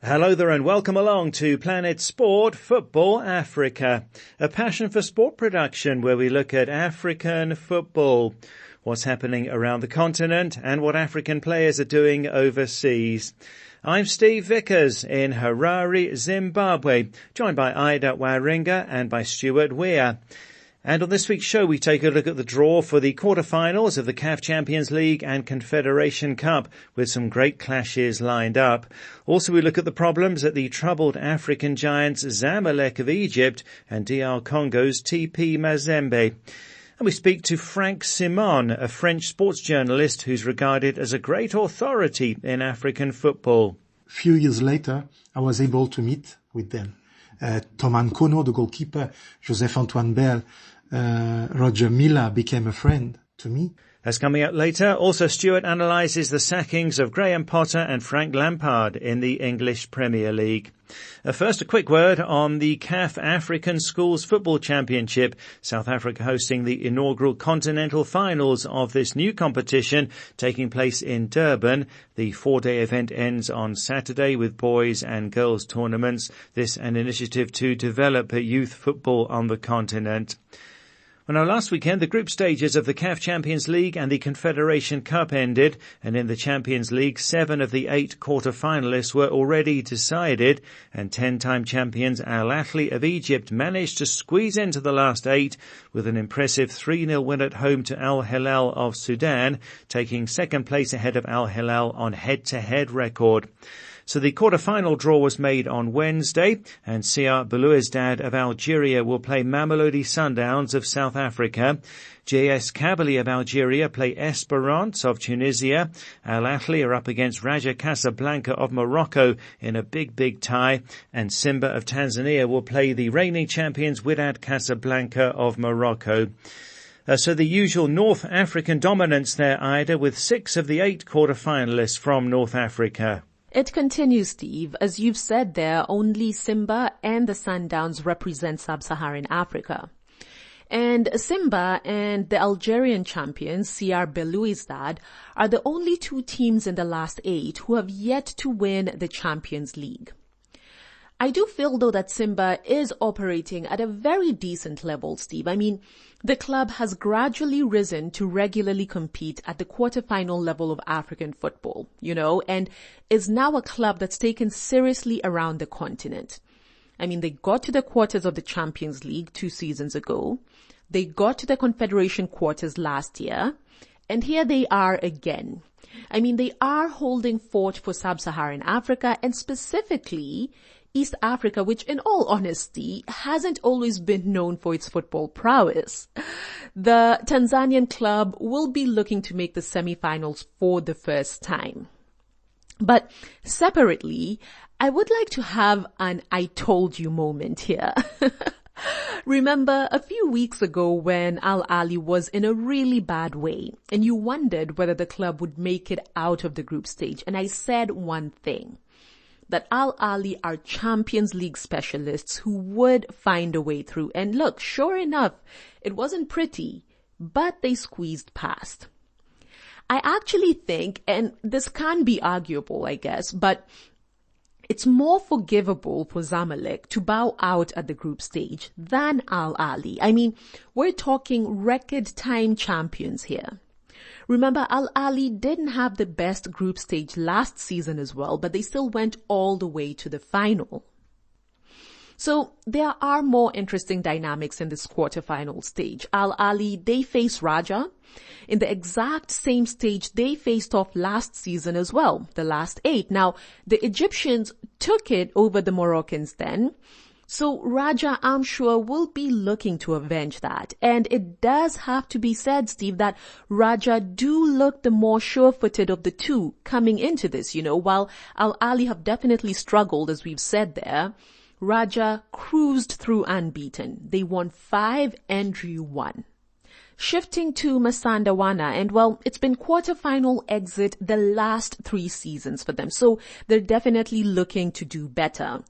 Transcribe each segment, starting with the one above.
Hello there and welcome along to Planet Sport Football Africa, a passion for sport production where we look at African football, what's happening around the continent and what African players are doing overseas. I'm Steve Vickers in Harare, Zimbabwe, joined by Ida Waringa and by Stuart Weir. And on this week's show, we take a look at the draw for the quarterfinals of the CAF Champions League and Confederation Cup, with some great clashes lined up. Also, we look at the problems at the troubled African giants Zamalek of Egypt and DR Congo's TP Mazembe. And we speak to Frank Simon, a French sports journalist who's regarded as a great authority in African football. A few years later, I was able to meet with them. Thomas Nkono, the goalkeeper, Joseph-Antoine Bell, Roger Milla became a friend to me. That's coming up later. Also, Stuart analyses the sackings of Graham Potter and Frank Lampard in the English Premier League. First, a quick word on the CAF African Schools Football Championship. South Africa hosting the inaugural continental finals of this new competition taking place in Durban. The 4-day event ends on Saturday with boys and girls tournaments. This an initiative to develop youth football on the continent. Well, now, last weekend, the group stages of the CAF Champions League and the Confederation Cup ended, and in the Champions League, 7 of the 8 quarter-finalists were already decided, and 10-time champions Al Ahly of Egypt managed to squeeze into the last 8 with an impressive 3-0 win at home to Al Hilal of Sudan, taking second place ahead of Al Hilal on head-to-head record. So the quarter-final draw was made on Wednesday, and CR Belouizdad of Algeria will play Mamelodi Sundowns of South Africa. JS Kabylie of Algeria play Esperance of Tunisia. Al Ahly are up against Raja Casablanca of Morocco in a big tie, and Simba of Tanzania will play the reigning champions Wydad Casablanca of Morocco. So the usual North African dominance there, Ida, with 6 of the 8 quarter-finalists from North Africa. It continues, Steve. As you've said there, only Simba and the Sundowns represent sub-Saharan Africa. And Simba and the Algerian champions, CR Belouizdad, are the only 2 teams in the last 8 who have yet to win the Champions League. I do feel, though, that Simba is operating at a very decent level, Steve. I mean, the club has gradually risen to regularly compete at the quarterfinal level of African football, and is now a club that's taken seriously around the continent. I mean, they got to the quarters of the Champions League 2 seasons ago. They got to the Confederation quarters last year. And here they are again. I mean, they are holding fort for sub-Saharan Africa and specifically East Africa, which in all honesty hasn't always been known for its football prowess. The Tanzanian club will be looking to make the semi-finals for the first time. But separately, I would like to have an I told you moment here. Remember a few weeks ago when Al Ahly was in a really bad way and you wondered whether the club would make it out of the group stage, and I said one thing, that Al Ahly are Champions League specialists who would find a way through. And look, sure enough, it wasn't pretty, but they squeezed past. I actually think, and this can be arguable, I guess, but it's more forgivable for Zamalek to bow out at the group stage than Al Ahly. I mean, we're talking record time champions here. Remember, Al Ahly didn't have the best group stage last season as well, but they still went all the way to the final. So there are more interesting dynamics in this quarterfinal stage. Al Ahly, they face Raja in the exact same stage they faced off last season as well, the last 8. Now, the Egyptians took it over the Moroccans then. So Raja, I'm sure, will be looking to avenge that. And it does have to be said, Steve, that Raja do look the more sure-footed of the 2 coming into this, while Al Ahly have definitely struggled, as we've said there. Raja cruised through unbeaten. They won 5 and drew 1. Shifting to Masandawana, and well, it's been quarterfinal exit the last 3 seasons for them, so they're definitely looking to do better.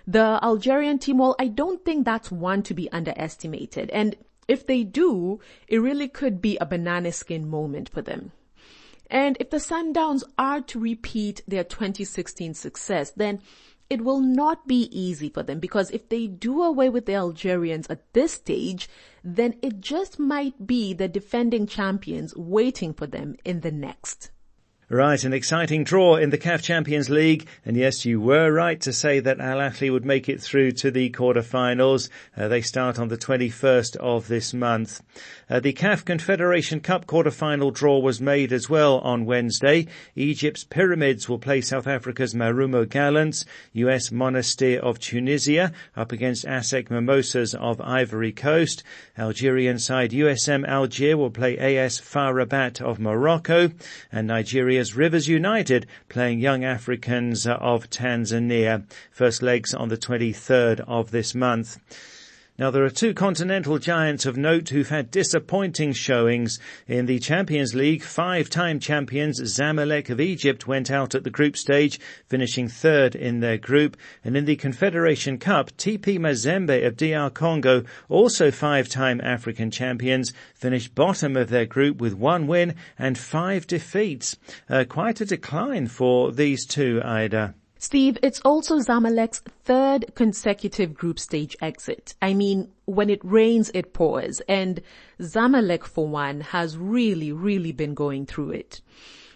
The Algerian team, well, I don't think that's one to be underestimated, and if they do, it really could be a banana skin moment for them. And if the Sundowns are to repeat their 2016 success, then it will not be easy for them, because if they do away with the Algerians at this stage, then it just might be the defending champions waiting for them in the next. Right, an exciting draw in the CAF Champions League. And yes, you were right to say that Al Ahly would make it through to the quarterfinals. They start on the 21st of this month. The CAF Confederation Cup quarterfinal draw was made as well on Wednesday. Egypt's Pyramids will play South Africa's Marumo Gallants, US Monastir of Tunisia up against ASEC Mimosas of Ivory Coast. Algerian side USM Algier will play AS FAR Rabat of Morocco, and Nigeria's Rivers United playing Young Africans of Tanzania. First legs on the 23rd of this month. Now, there are two continental giants of note who've had disappointing showings in the Champions League. Five-time champions Zamalek of Egypt went out at the group stage, finishing third in their group. And in the Confederation Cup, TP Mazembe of DR Congo, also five-time African champions, finished bottom of their group with one win and 5 defeats. Quite a decline for these two, Ida. Steve, it's also Zamalek's third consecutive group stage exit. I mean, when it rains, it pours. And Zamalek, for one, has really been going through it.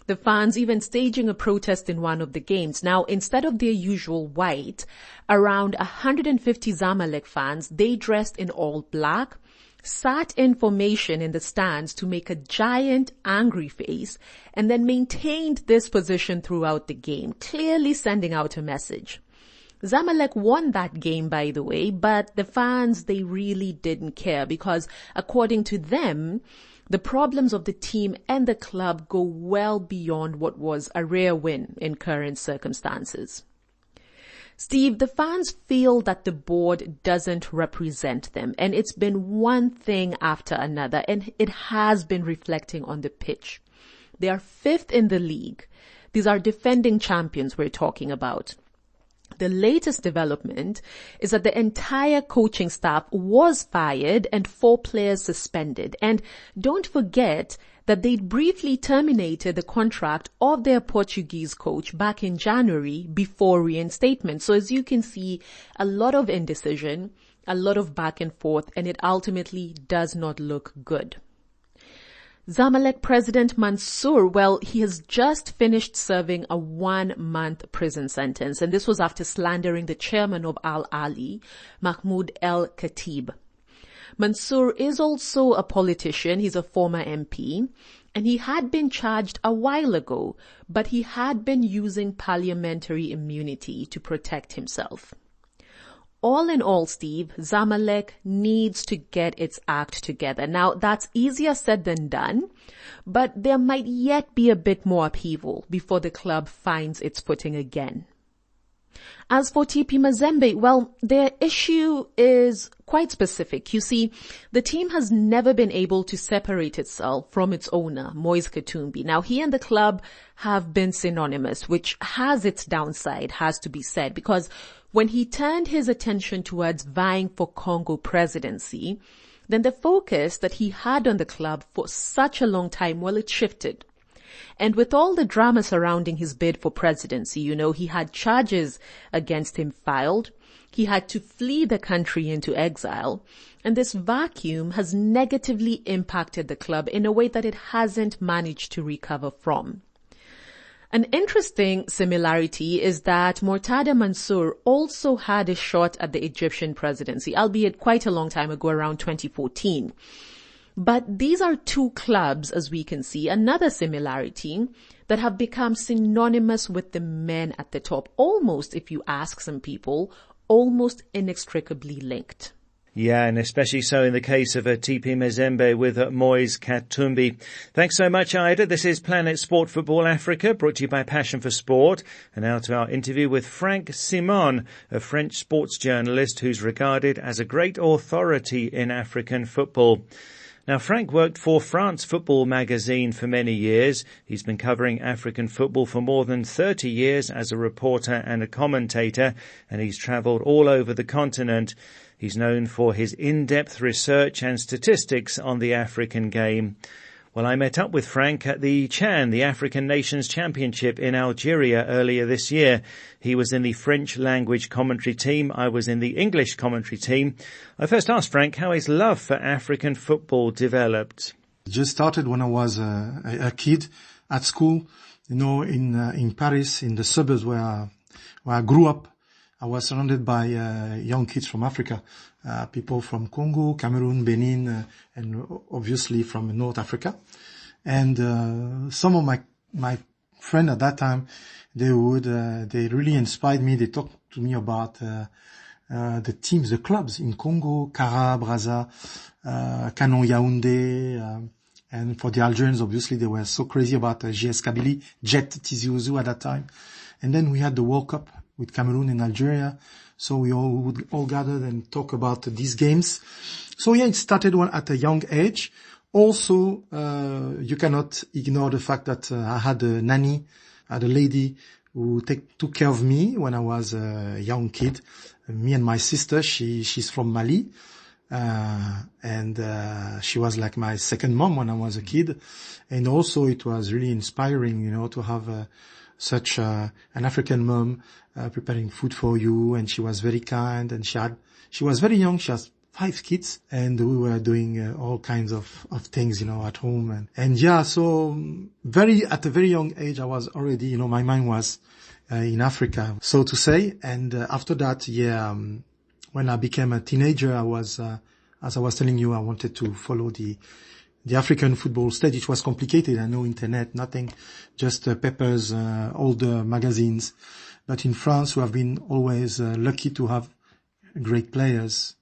The fans even staging a protest in one of the games. Now, instead of their usual white, around 150 Zamalek fans, they dressed in all black, sat in formation in the stands to make a giant angry face, and then maintained this position throughout the game, clearly sending out a message. Zamalek won that game, by the way, but the fans, they really didn't care, because according to them, the problems of the team and the club go well beyond what was a rare win in current circumstances. Steve, the fans feel that the board doesn't represent them, and it's been one thing after another, and it has been reflecting on the pitch. They are fifth in the league. These are defending champions we're talking about. The latest development is that the entire coaching staff was fired and 4 players suspended. And don't forget that they briefly terminated the contract of their Portuguese coach back in January before reinstatement. So as you can see, a lot of indecision, a lot of back and forth, and it ultimately does not look good. Zamalek President Mansour, well, he has just finished serving a 1-month prison sentence, and this was after slandering the chairman of Al Ahly, Mahmoud El Khatib. Mansour is also a politician. He's a former MP, and he had been charged a while ago, but he had been using parliamentary immunity to protect himself. All in all, Steve, Zamalek needs to get its act together. Now, that's easier said than done, but there might yet be a bit more upheaval before the club finds its footing again. As for TP Mazembe, well, their issue is quite specific. You see, the team has never been able to separate itself from its owner, Moise Katumbi. Now, he and the club have been synonymous, which has its downside, has to be said, because when he turned his attention towards vying for Congo presidency, then the focus that he had on the club for such a long time, well, it shifted. And with all the drama surrounding his bid for presidency, he had charges against him filed. He had to flee the country into exile. And this vacuum has negatively impacted the club in a way that it hasn't managed to recover from. An interesting similarity is that Mortada Mansour also had a shot at the Egyptian presidency, albeit quite a long time ago, around 2014. But these are two clubs, as we can see, another similarity, that have become synonymous with the men at the top, almost, if you ask some people, almost inextricably linked. Yeah, and especially so in the case of TP Mazembe with Moise Katumbi. Thanks so much, Ida. This is Planet Sport Football Africa, brought to you by Passion for Sport. And now to our interview with Frank Simon, a French sports journalist who's regarded as a great authority in African football. Now, Frank worked for France Football magazine for many years. He's been covering African football for more than 30 years as a reporter and a commentator, and he's travelled all over the continent. He's known for his in-depth research and statistics on the African game. Well, I met up with Frank at the CHAN, the African Nations Championship in Algeria earlier this year. He was in the French language commentary team. I was in the English commentary team. I first asked Frank how his love for African football developed. It just started when I was a kid at school, in Paris, in the suburbs where I grew up. I was surrounded by young kids from Africa, people from Congo, Cameroon, Benin, and obviously from North Africa. And some of my friends at that time, they really inspired me. They talked to me about the teams, the clubs in Congo, Kara, Brazza, Canon Yaoundé, and for the Algerians, obviously, they were so crazy about GS Kabylie, Jet Tizi Ouzou at that time. And then we had the World Cup with Cameroon and Algeria. So we would all gather and talk about these games. So yeah, it started at a young age. Also, you cannot ignore the fact that I had a nanny, I had a lady who took care of me when I was a young kid. Me and my sister, she's from Mali. And she was like my second mom when I was a kid. And also it was really inspiring, to have such an African mom preparing food for you, and she was very kind, and she was very young. She has 5 kids, and we were doing all kinds of things, at home, and yeah. So at a very young age, I was already, my mind was in Africa, so to say. And after that, when I became a teenager, I was, as I was telling you, I wanted to follow the African football stage. It was complicated. I know internet, nothing, just papers, old magazines. But in France, we have been always lucky to have great players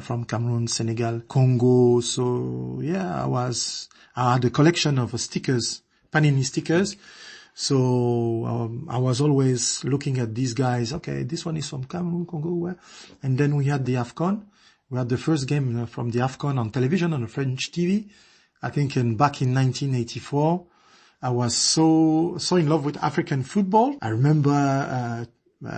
from Cameroon, Senegal, Congo. So yeah, I had a collection of stickers, Panini stickers. So I was always looking at these guys. Okay, this one is from Cameroon, Congo, and then we had the AFCON. We had the first game from the AFCON on television on the French TV. I think back in 1984, I was so in love with African football. I remember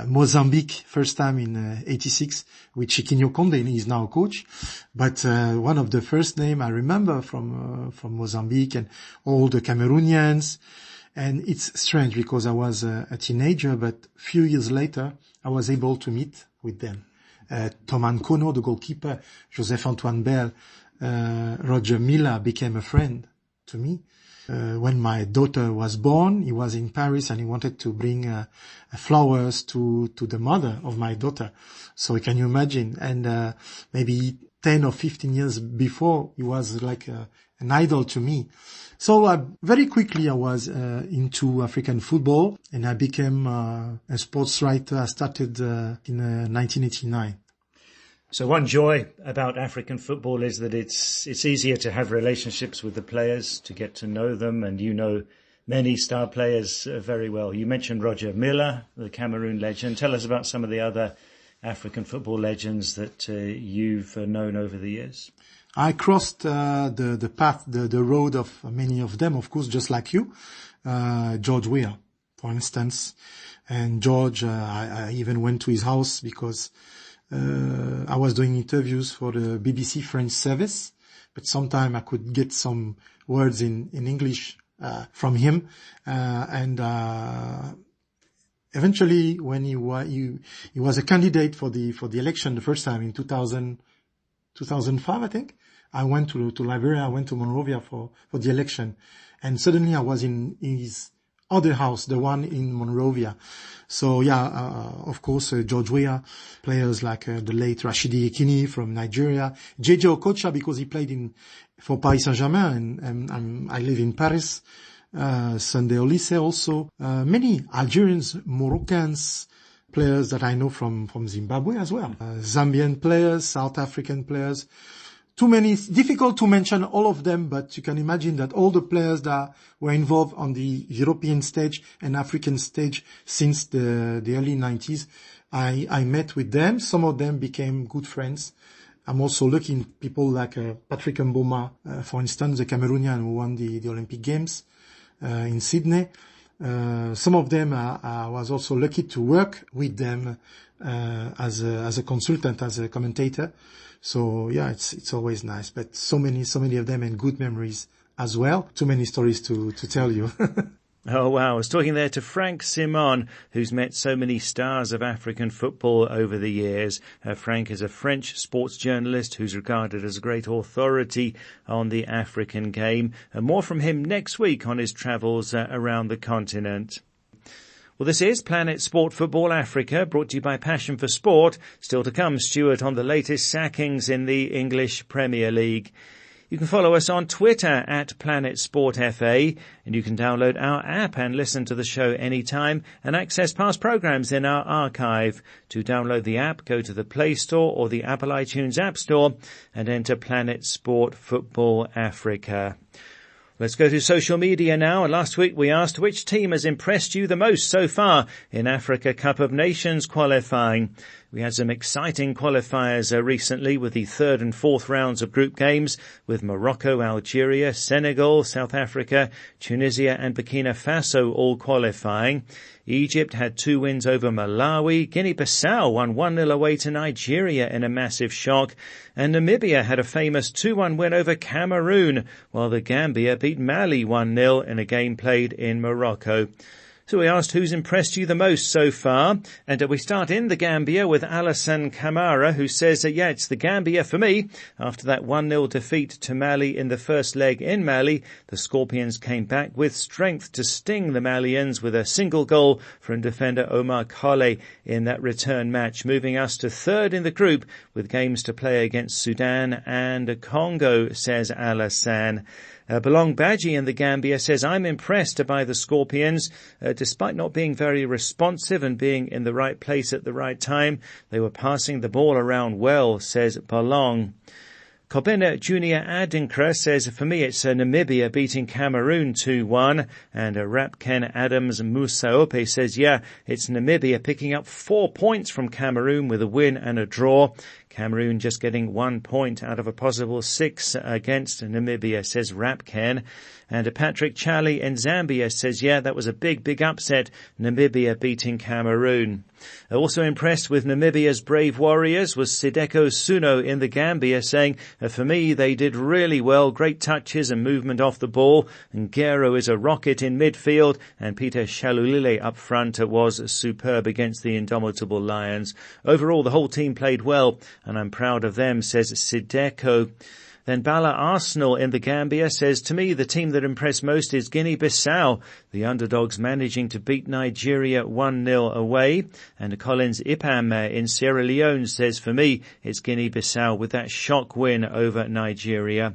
Mozambique first time in 86 with Chiquinho Conde. He's now a coach. But one of the first name I remember from Mozambique, and all the Cameroonians. And it's strange because I was a teenager, but a few years later, I was able to meet with them. Thomas Kono, the goalkeeper, Joseph-Antoine Bell, Roger Milla became a friend to me. When my daughter was born, he was in Paris and he wanted to bring flowers to the mother of my daughter. So can you imagine? And maybe 10 or 15 years before, he was like an idol to me. So very quickly I was into African football, and I became a sports writer. I started in 1989. So one joy about African football is that it's easier to have relationships with the players, to get to know them, and you know many star players very well. You mentioned Roger Milla, the Cameroon legend. Tell us about some of the other African football legends that you've known over the years. I crossed the path, the road of many of them, of course, just like you. George Weah, for instance. And George, I even went to his house because I was doing interviews for the BBC French service, but sometime I could get some words in English from him. And eventually, when he was a candidate for the election the first time in 2005, I think. I went to Liberia, I went to Monrovia for the election, and suddenly I was in his other house, the one in Monrovia. So of course, George Weah, players like the late Rashidi Yekini from Nigeria, JJ Okocha, because he played for Paris Saint-Germain, and I live in Paris, Sunday Olise also, many Algerians, Moroccans, players that I know from Zimbabwe as well, Zambian players, South African players. Too many, difficult to mention all of them, but you can imagine that all the players that were involved on the European stage and African stage since the early 90s, I met with them. Some of them became good friends. I'm also looking at people like Patrick Mboma, for instance, the Cameroonian who won the Olympic Games in Sydney. Some of them I was also lucky to work with them as a consultant, as a commentator. So yeah, it's always nice. But so many of them, and good memories as well. Too many stories to tell you. Oh, wow. I was talking there to Frank Simon, who's met so many stars of African football over the years. Frank is a French sports journalist who's regarded as a great authority on the African game. And more from him next week on his travels around the continent. Well, this is Planet Sport Football Africa, brought to you by Passion for Sport. Still to come, Stuart, on the latest sackings in the English Premier League. You can follow us on Twitter at Planet Sport FA, and you can download our app and listen to the show anytime and access past programs in our archive. To download the app, go to the Play Store or the Apple iTunes App Store and enter Planet Sport Football Africa. Let's go to social media now. And last week we asked which team has impressed you the most so far in Africa Cup of Nations qualifying. We had some exciting qualifiers recently with the third and fourth rounds of group games with Morocco, Algeria, Senegal, South Africa, Tunisia and Burkina Faso all qualifying. Egypt had 2 wins over Malawi. Guinea-Bissau won 1-0 away to Nigeria in a massive shock. And Namibia had a famous 2-1 win over Cameroon, while the Gambia beat Mali 1-0 in a game played in Morocco. So we asked who's impressed you the most so far, and we start in the Gambia with Alassane Camara, who says that, it's the Gambia for me. After that 1-0 defeat to Mali in the first leg in Mali, the Scorpions came back with strength to sting the Malians with a single goal from defender Omar Colley in that return match, moving us to third in the group with games to play against Sudan and Congo, says Alassane. Belong Badji in the Gambia says, I'm impressed by the Scorpions. Despite not being very responsive and being in the right place at the right time, they were passing the ball around well, says Belong. Kobena Junior Adinkra says, for me it's Namibia beating Cameroon 2-1. And Rapken Adams Musaope says, it's Namibia picking up 4 points from Cameroon with a win and a draw. Cameroon just getting 1 point out of a possible 6 against Namibia, says Rapken. And Patrick Charlie in Zambia says, that was a big upset, Namibia beating Cameroon. Also impressed with Namibia's brave warriors was Sideko Suno in the Gambia, saying, for me, they did really well, great touches and movement off the ball. And Gero is a rocket in midfield, and Peter Shalulile up front was superb against the indomitable Lions. Overall, the whole team played well, and I'm proud of them, says Sideko. Then Bala Arsenal in the Gambia says, to me, the team that impressed most is Guinea-Bissau, the underdogs managing to beat Nigeria 1-0 away. And Collins Ipam in Sierra Leone says, for me, it's Guinea-Bissau with that shock win over Nigeria.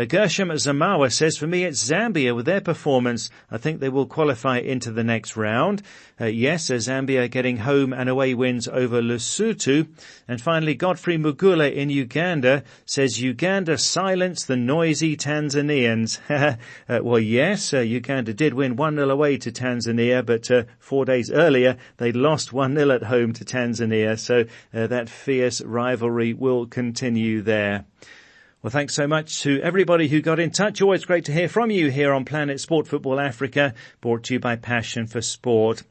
Gershom Zamawa says, for me, it's Zambia with their performance. I think they will qualify into the next round. Zambia getting home and away wins over Lesotho. And finally, Godfrey Mugula in Uganda says, Uganda silenced the noisy Tanzanians. Uganda did win 1-0 away to Tanzania, but 4 days earlier, they lost 1-0 at home to Tanzania. So that fierce rivalry will continue there. Well, thanks so much to everybody who got in touch. Always great to hear from you here on Planet Sport Football Africa, brought to you by Passion for Sport.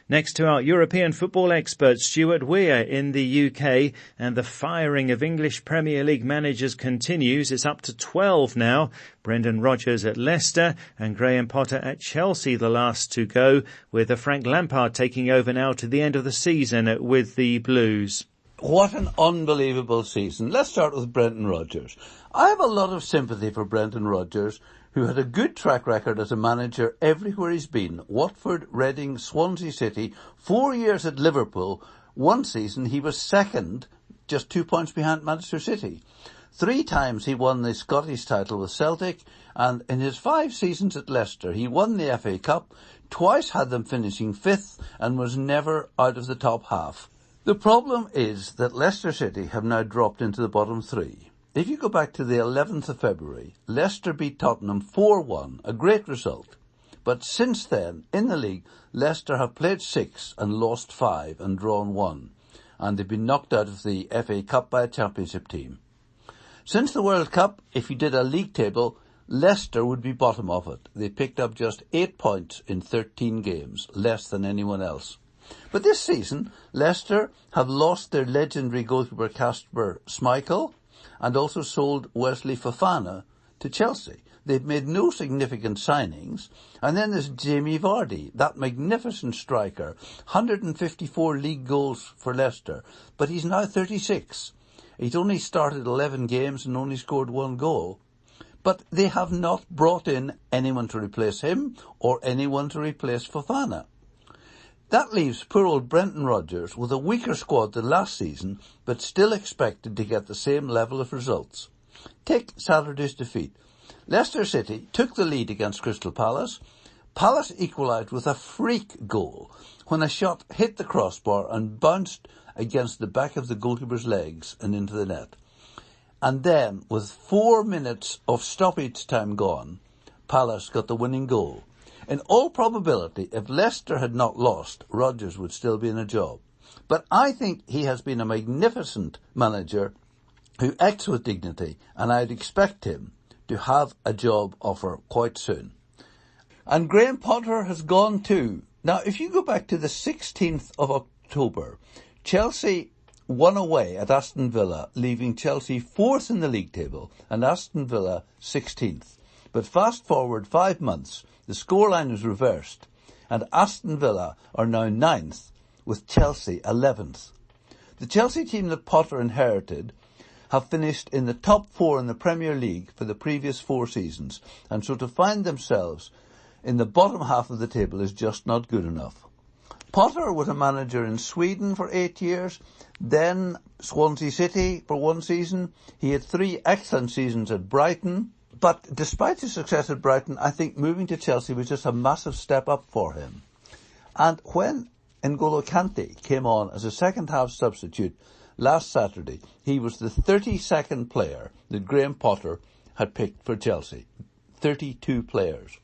Next to our European football expert, Stuart Weir in the UK, and the firing of English Premier League managers continues. It's up to 12 now. Brendan Rodgers at Leicester and Graham Potter at Chelsea, the last to go, with Frank Lampard taking over now to the end of the season with the Blues. What an unbelievable season. Let's start with Brendan Rodgers. I have a lot of sympathy for Brendan Rodgers, who had a good track record as a manager everywhere he's been. Watford, Reading, Swansea City, 4 years at Liverpool. One season he was second, just 2 points behind Manchester City. 3 times he won the Scottish title with Celtic, and in his 5 seasons at Leicester he won the FA Cup, twice had them finishing 5th, and was never out of the top half. The problem is that Leicester City have now dropped into the bottom 3. If you go back to the 11th of February, Leicester beat Tottenham 4-1, a great result. But since then, in the league, Leicester have played 6 and lost 5 and drawn 1. And they've been knocked out of the FA Cup by a championship team. Since the World Cup, if you did a league table, Leicester would be bottom of it. They picked up just 8 points in 13 games, less than anyone else. But this season, Leicester have lost their legendary goalkeeper Kasper Schmeichel and also sold Wesley Fofana to Chelsea. they've made no significant signings. And then there's Jamie Vardy, that magnificent striker, 154 league goals for Leicester, but he's now 36. He's only started 11 games and only scored 1 goal. But they have not brought in anyone to replace him or anyone to replace Fofana. That leaves poor old Brendan Rodgers with a weaker squad than last season, but still expected to get the same level of results. Take Saturday's defeat. Leicester City took the lead against Crystal Palace. Palace equalised with a freak goal when a shot hit the crossbar and bounced against the back of the goalkeeper's legs and into the net. And then, with 4 minutes of stoppage time gone, Palace got the winning goal. In all probability, if Leicester had not lost, Rodgers would still be in a job. But I think he has been a magnificent manager who acts with dignity, and I'd expect him to have a job offer quite soon. And Graham Potter has gone too. Now, if you go back to the 16th of October, Chelsea won away at Aston Villa, leaving Chelsea 4th in the league table and Aston Villa 16th. But fast forward 5 months, the scoreline is reversed, and Aston Villa are now 9th, with Chelsea 11th. The Chelsea team that Potter inherited have finished in the top 4 in the Premier League for the previous 4 seasons, and so to find themselves in the bottom half of the table is just not good enough. Potter was a manager in Sweden for 8 years, then Swansea City for 1 season. He had 3 excellent seasons at Brighton. But despite his success at Brighton, I think moving to Chelsea was just a massive step up for him. And when N'Golo Kante came on as a second-half substitute last Saturday, he was the 32nd player that Graham Potter had picked for Chelsea. 32 players.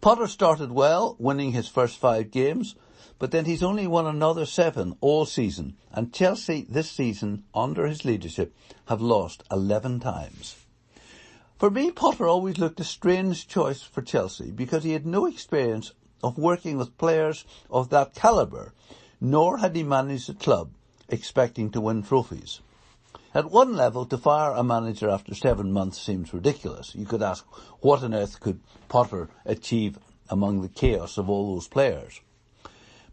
Potter started well, winning his first 5 games, but then he's only won another 7 all season, and Chelsea this season, under his leadership, have lost 11 times. For me, Potter always looked a strange choice for Chelsea because he had no experience of working with players of that calibre, nor had he managed a club expecting to win trophies. At one level, to fire a manager after 7 months seems ridiculous. You could ask, what on earth could Potter achieve among the chaos of all those players?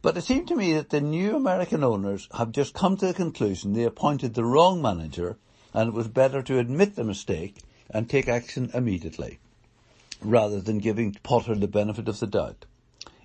But it seemed to me that the new American owners have just come to the conclusion they appointed the wrong manager, and it was better to admit the mistake and take action immediately, rather than giving Potter the benefit of the doubt.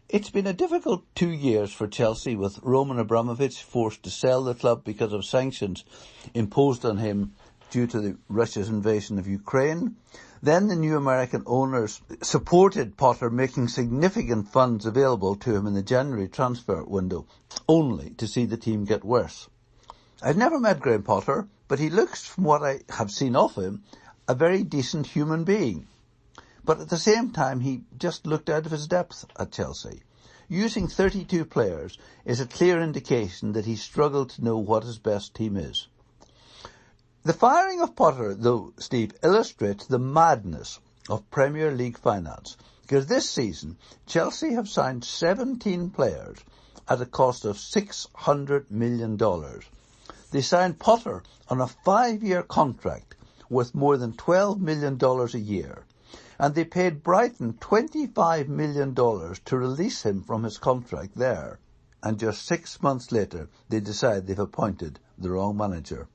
It's been a difficult 2 years for Chelsea, with Roman Abramovich forced to sell the club because of sanctions imposed on him due to Russia's invasion of Ukraine. Then the new American owners supported Potter, making significant funds available to him in the January transfer window, only to see the team get worse. I've never met Graham Potter, but he looks, from what I have seen of him, a very decent human being. But at the same time, he just looked out of his depth at Chelsea. Using 32 players is a clear indication that he struggled to know what his best team is. The firing of Potter, though, Steve, illustrates the madness of Premier League finance, because this season Chelsea have signed 17 players at a cost of $600 million. They signed Potter on a 5-year contract worth more than $12 million a year, and they paid Brighton $25 million to release him from his contract there, and just 6 months later they decide they've appointed the wrong manager.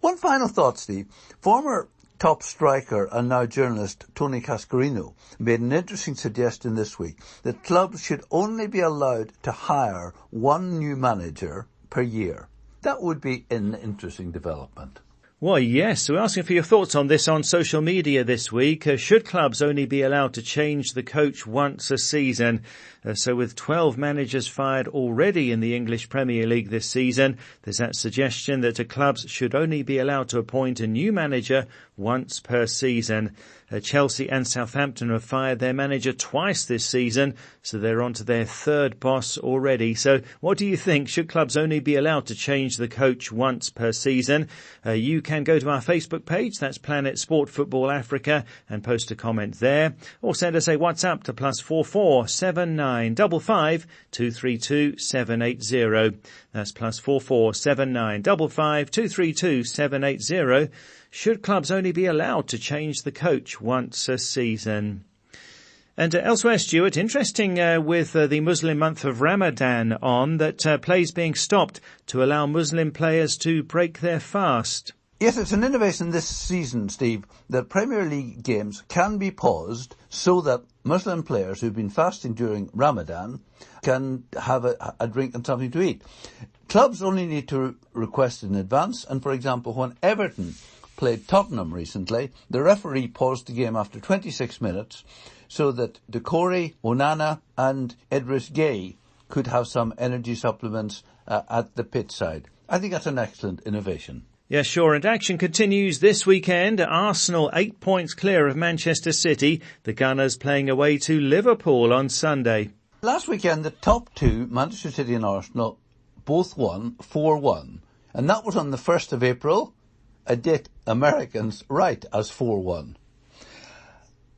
One final thought, Steve. Former top striker and now journalist Tony Cascarino made an interesting suggestion this week that clubs should only be allowed to hire 1 new manager per year. That would be an interesting development. Well, yes. We're asking for your thoughts on this on social media this week. Should clubs only be allowed to change the coach once a season? So with 12 managers fired already in the English Premier League this season, there's that suggestion that clubs should only be allowed to appoint a new manager once per season. Chelsea and Southampton have fired their manager twice this season, so they're on to their 3rd boss already. So what do you think? Should clubs only be allowed to change the coach once per season? You can go to our Facebook page, that's Planet Sport Football Africa, and post a comment there. Or send us a WhatsApp to +44 79 7955 232 780. That's +44 7955 232 780. Should clubs only be allowed to change the coach once a season? And elsewhere, Stuart, interesting with the Muslim month of Ramadan on, that plays being stopped to allow Muslim players to break their fast. Yes, it's an innovation this season, Steve, that Premier League games can be paused so that Muslim players who've been fasting during Ramadan can have a drink and something to eat. Clubs only need to request in advance, and for example, when Everton played Tottenham recently, the referee paused the game after 26 minutes so that Decore, Onana and Idris Gueye could have some energy supplements at the pitch side. I think that's an excellent innovation. Yeah, sure. And action continues this weekend. Arsenal 8 points clear of Manchester City. The Gunners playing away to Liverpool on Sunday. Last weekend, the top two, Manchester City and Arsenal, both won 4-1. And that was on the 1st of April, a date Americans write as 4-1.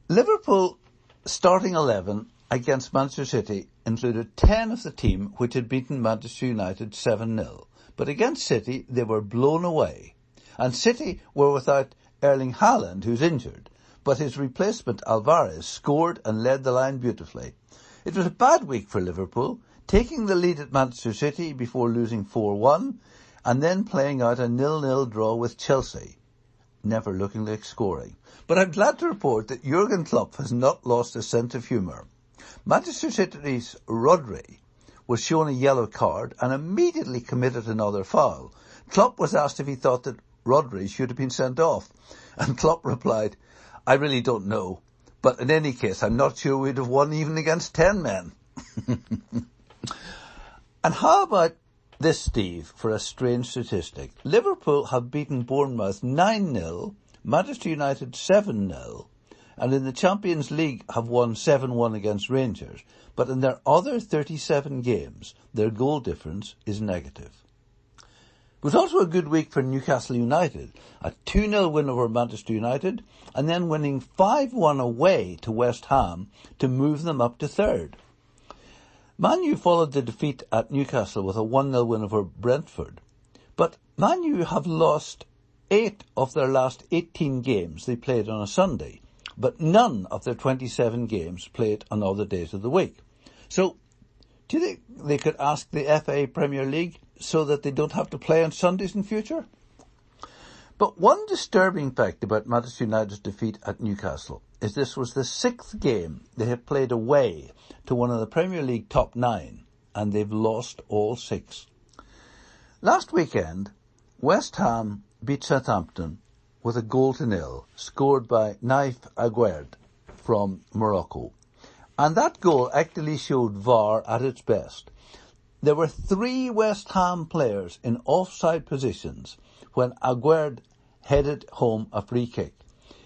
Liverpool starting 11 against Manchester City included 10 of the team which had beaten Manchester United 7-0. But against City, they were blown away. And City were without Erling Haaland, who's injured. But his replacement, Alvarez, scored and led the line beautifully. It was a bad week for Liverpool, taking the lead at Manchester City before losing 4-1, and then playing out a 0-0 draw with Chelsea, never looking like scoring. But I'm glad to report that Jurgen Klopp has not lost his sense of humour. Manchester City's Rodri was shown a yellow card and immediately committed another foul. Klopp was asked if he thought that Rodri should have been sent off, and Klopp replied, "I really don't know, but in any case, I'm not sure we'd have won even against 10 men." And how about this, Steve, for a strange statistic? Liverpool have beaten Bournemouth 9-0, Manchester United 7-0, and in the Champions League have won 7-1 against Rangers. But in their other 37 games, their goal difference is negative. It was also a good week for Newcastle United, a 2-0 win over Manchester United, and then winning 5-1 away to West Ham to move them up to third. Man U followed the defeat at Newcastle with a 1-0 win over Brentford. But Man U have lost 8 of their last 18 games they played on a Sunday, but none of their 27 games played on other days of the week. So, do you think they could ask the FA Premier League so that they don't have to play on Sundays in future? But one disturbing fact about Manchester United's defeat at Newcastle is this was the 6th game they have played away to one of the Premier League top 9, and they've lost all 6. Last weekend, West Ham beat Southampton with a 0-0, scored by Naif Aguerd from Morocco. And that goal actually showed VAR at its best. There were 3 West Ham players in offside positions when Aguerd headed home a free kick.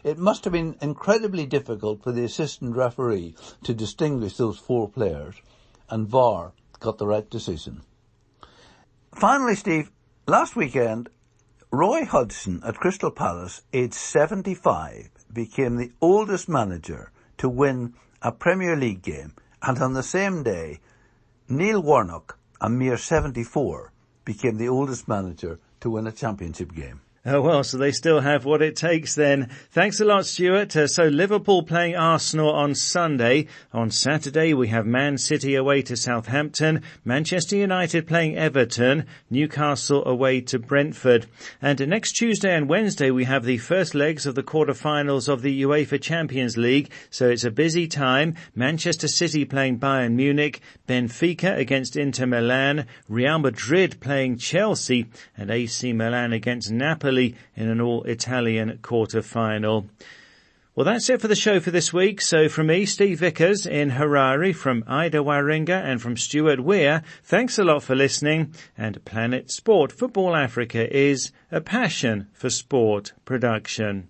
It must have been incredibly difficult for the assistant referee to distinguish those 4 players, and VAR got the right decision. Finally, Steve, last weekend, Roy Hodgson at Crystal Palace, aged 75, became the oldest manager to win a Premier League game, and on the same day, Neil Warnock, a mere 74, became the oldest manager to win a championship game. Oh, well, so they still have what it takes then. Thanks a lot, Stuart. So Liverpool playing Arsenal on Sunday. On Saturday, we have Man City away to Southampton, Manchester United playing Everton, Newcastle away to Brentford. And next Tuesday and Wednesday, we have the first legs of the quarter-finals of the UEFA Champions League. So it's a busy time. Manchester City playing Bayern Munich, Benfica against Inter Milan, Real Madrid playing Chelsea, and AC Milan against Napoli in an all-Italian quarter-final. Well, that's it for the show for this week. So from me, Steve Vickers in Harare, from Ida Waringa and from Stuart Weir, thanks a lot for listening. And Planet Sport Football Africa is a passion for sport production.